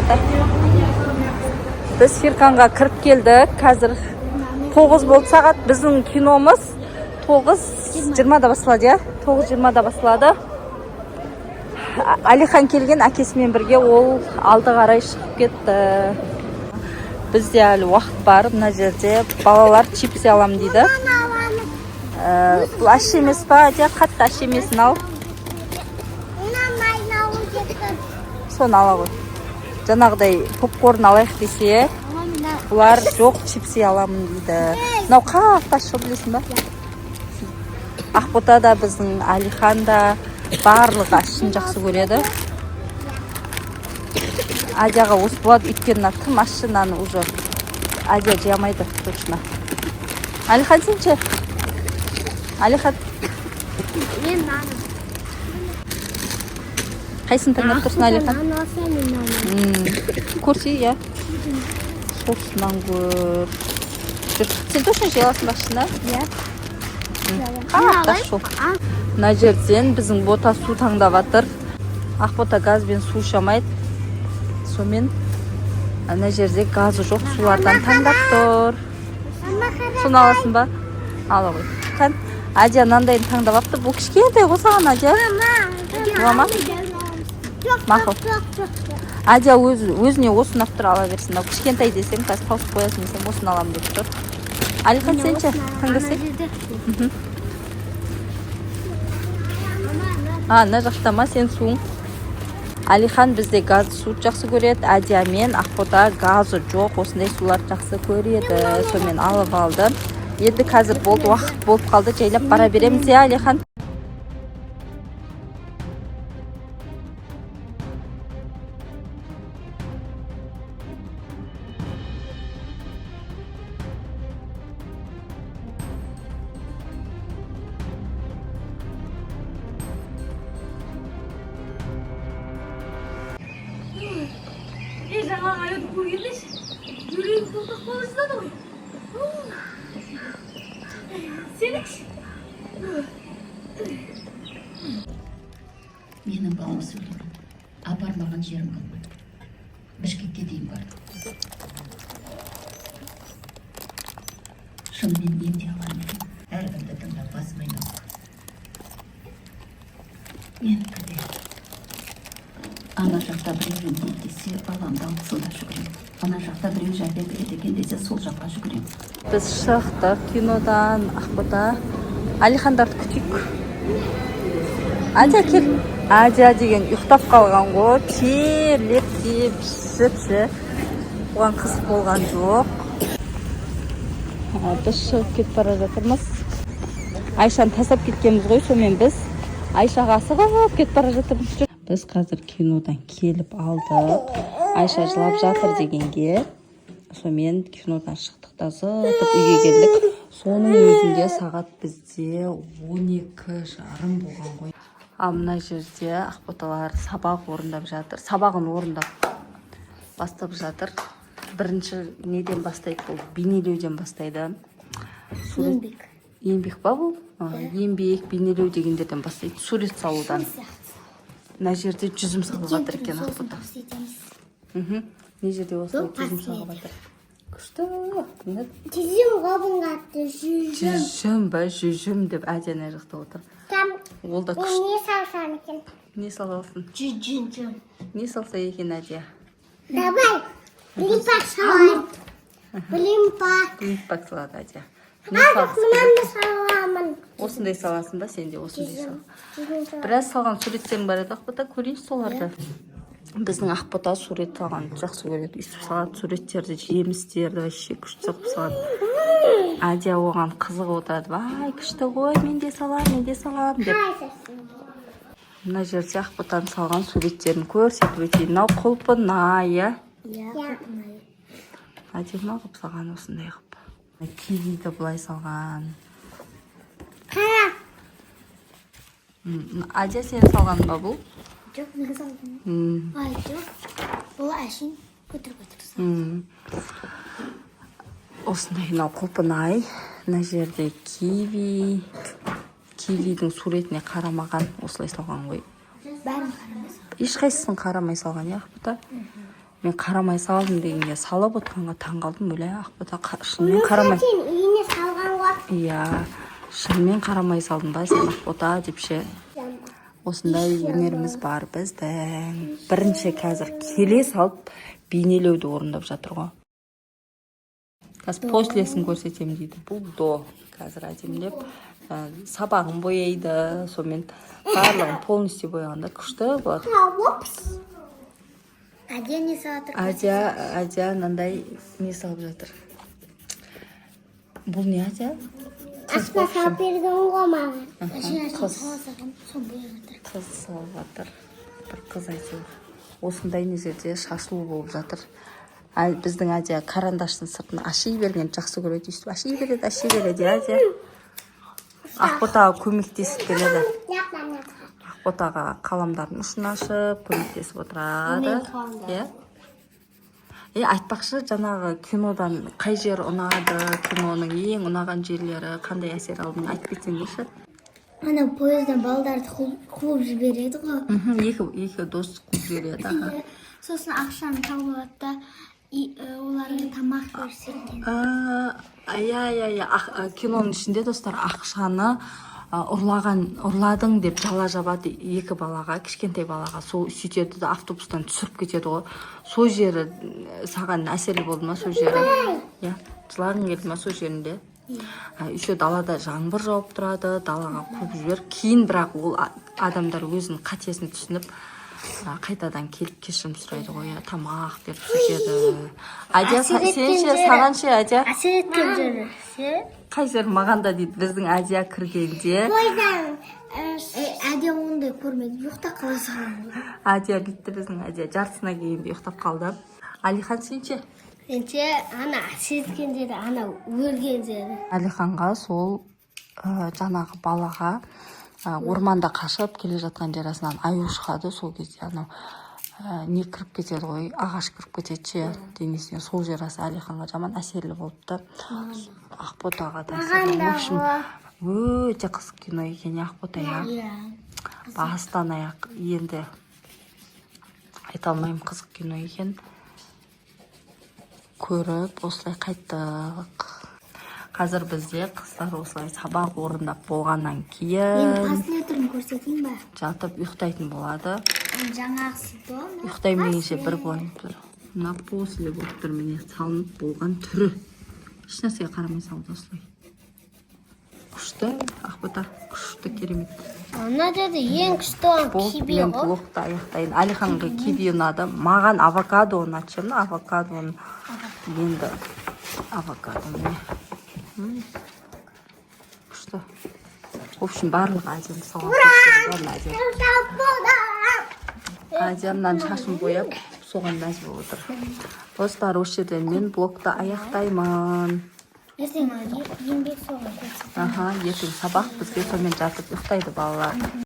Ақбота. Біз Фирканға кіріп келдік. Қазір 9 болды сағат. Біздің киномыз 9:20-да басталады, я? 9:20-да басталады. Алихан келген әкесімен бірге, ол алды қарай шығып кетті. Бізде әлі уақыт бар. Мына жерде балалар чипсы алам дейді. Бұл аш емес па? Қатты аш емесін ал. Соны ала ғой. Жаңағыдай попкорн алайық десе, бұлар жоқ, чипсы аламын дейді. Мынау қатты аш білесің ба? Ақбота да, біздің Алихан да барлығы ашын жақсы көреді. Адияға осы болады, өйткені тым ашынаны уже Адия жамайды точно. Алихан сенше? Алихан. Мен наны. Қайсын таңдап тұрсын Алихан? Наны алсам, мен наны. Көрсе, я. Соғысынан көр. Сен точно жей аласың бақшында? Иә. Таш жол. Мына жерден біздің бота су таңдап жатыр. Ақбота газбен су шамайды. Сомен ана жерде газы жоқ сулардан таңдап тұр. Соны аласың ба? Ала ғой. Қан, Адия нандайын таңдап апты. Бұл кішкентай қосаған Адия. Бұлама? Мақыл. Адия өзіне осын аптыр ала берсін. Кішкентай десең, қазір тауысып қоясың десең, осын алам деп тұр. Алихан сенші? Таңдасың? Ана жақта ма сен суың? Алихан бізде газды су жақсы көреді. Адия мен Ақбота газы жоқ, осындай сулар жақсы көреді. Сонымен алып алды. Енді қазір болды, уақыт болып қалды. Жайлап бара береміз, я, Алихан? Жаңа аяды көргенде жүрегім тоқтап қала жаздады ғой. Сенікші? Менің балым сөйледі. Апармаған жерім қалмады. Бішкекке дейін барды. Шынымен емде алған екен. Әркімді тыңдап басым айналды. Мен кіде. Ана жақта біреу емдейді десе, баламды алып сонда жүгірем. Ана жақта біреу жәрдем береді екен десе, сол жаққа жүгірем. Біз шықтық кинодан. Ақбота. Алихандарды күтейік. Адия кел. Адия деген ұйықтап қалған ғой. Терлеп деп жіпші. Оған қызық болған жоқ. Біз шығып кетіп бара жатырмыз. Айшаны тастап кеткенбіз ғой, сонымен біз Айшаға асығып кетіп бара жатырмыз. Біз қазір кинодан келіп алдық. Айша жылап жатыр дегенге. Сонымен кинодан шықтық та зытып үйге келдік. Соның өзінде сағат бізде 12:30 болған ғой. Ал мына жерде Ақботалар сабақ орындап жатыр. Сабағын орындап бастап жатыр. Бірінші неден бастайды бұл? Бейнелеуден бастайды. Еңбек. Еңбек ба бұл? Еңбек, бейнелеу дегендерден бастайды. Сурет салудан. Мына жерде жүзім салып жатыр екен Ақбота. Не жерде осылай жүзім салып жатыр? Күшті. Жүзім ғабынға атты жүзім. Жүзім ба, жүзім деп әден жақта отыр. Ол да күшті. Не салсам екен? Не саласың? Жүзім. Не салса екен Әдия? Давай, блимпак салайын. Блимпак. Блимпак салады Әдия. Мынаны саламын. Осындай саласың ба, сен де осындай сал. Біраз салған суреттерің бар еді Ақбота, көрейінші соларды. Біздің Ақбота сурет салған жақсы көреді. Үстіп салады суреттерді, жемістерді, вообще күшті қып салады. Әдия оған қызық отырады. Вай, күшті ғой, мен де салам деп. Мына жерде Ақботаның салған суреттерін көрсетіп өтейін. Мынау құлпынай, әдемі қып салған осындай қып. Кивиді бұлай салған. Қара. Адия сен салған ба бұл? Жоқ, неге салдым? Ай, жоқ. Бұл әшін көтір-көтір салдым. Осындай мынау құлпынай. Мына жерде киви. Кивидің суретіне қарамаған осылай салған ғой. Бәрін қарамай салдым. Ешқайсысын қарамай салған, я Ақбота? Мен қарамай салдым дегенге салып отырғанға таң қалдым. Өле Ақбота шынымен қарамай. Сен үйіне салған ғой. Иә, шынымен қарамай салдым ба сен Ақбота деп ше. Осындай өнеріміз бар біздің. Бірінші қазір келе салып бейнелеуді орындап жатыр ғой. Қазір послесін көрсетем дейді. Бұл до. Қазір әдемілеп сабағын бояйды. Сонымен барлығын полностью бояғанда күшті болады. Адия не салатыр? Адия мынандай не салып жатыр. Бұл не Адия? Асқа салып берген ғой маған. Қыз салып жатыр. Бір қыз әйтеуір. Осындай незерде шашылу болып жатыр. Біздің Адия карандаштың сыртын аши берген жақсы көреді. Аши береді Адия. Ақботаға көмектесіп келеді. Ақботаға қаламдардың ұшын ашып, көмектесіп отырады. Айтпақшы, жаңағы кинодан қай жер ұнады, киноның ең ұнаған жерлері, қандай әсер алдың айтып кетсеңдерші. Ана поездан балдарды қуып жібереді ғой. Екі дос қуып жібереді. Сосын ақшаны тауып алады да оларға тамақ берсе екен. Киноның ішінде достар ақшаны ұрладың деп жала жабады екі балаға, кішкентай балаға. Сол сөйтеді де автобустан түсіріп кетеді ғой. Сол жері саған әсерлі болды ма сол жері? Жылағың келді ма сол жерінде? Еще далада жаңбыр жауып тұрады, далаға қуып жібер. Кейін бірақ ол адамдар өзінің қатесін түсініп қайтадан келіп кешірім сұрайды ғой, тамақ беріп сөйтеді. Адия, сенше, саған ше, Адия? Әсер еткен жері. Қай жер маған да дейді, біздің Адия кіргенде. Адия ондай көрмеді, ұйықта қала салған. Адия бітті біздің Адия, жартысына келгенде ұйықтап қалды. Алихан сенше? Менше ана әсер еткен жері, ана өлген жері. Алиханға сол жаңағы балаға орманда қашып келе жатқан жерасынан аю шығады. Сол кезде анау не кіріп кетеді ғой, ағаш кіріп кетеді ше денесіне. Сол жерасы Алиханға жаман әсерлі болыпты. Ақботаға да әсерлі. В общем, өте қызық кино екен Ақбота. Бастан аяқ енді айта алмаймын, қызық кино екен. Көріп осылай қайттық. Қазір бізде қыздар осылай сабақ орындап болғаннан кейін Последрін көрсетейін ба? жатып ұйықтайтын болады. Жаңағысы да. Ұйықтаймегенше бір болайын тұр. Мына после болып тұр, міне салынып болған түрі. Еш нәрсеге қарамай салды осылай. Күшті, Ақбота, күшті, керемет. Ана деді ең күшті киби ғой. Мен блогты аяқтайын. Алиханға киби ұнады. Маған авокадо ұнады. Авокадоны енді авокадо міне. Күшті. В общем, барлығы әдемі салған. Әдемнан шашын бояп, соған мәз болып отыр. Достар, осы жерден мен блогты аяқтаймын. Ертең еңбек соған көрсетейін. Ертең сабақ бізге сонымен жатып ұйықтайды балалар.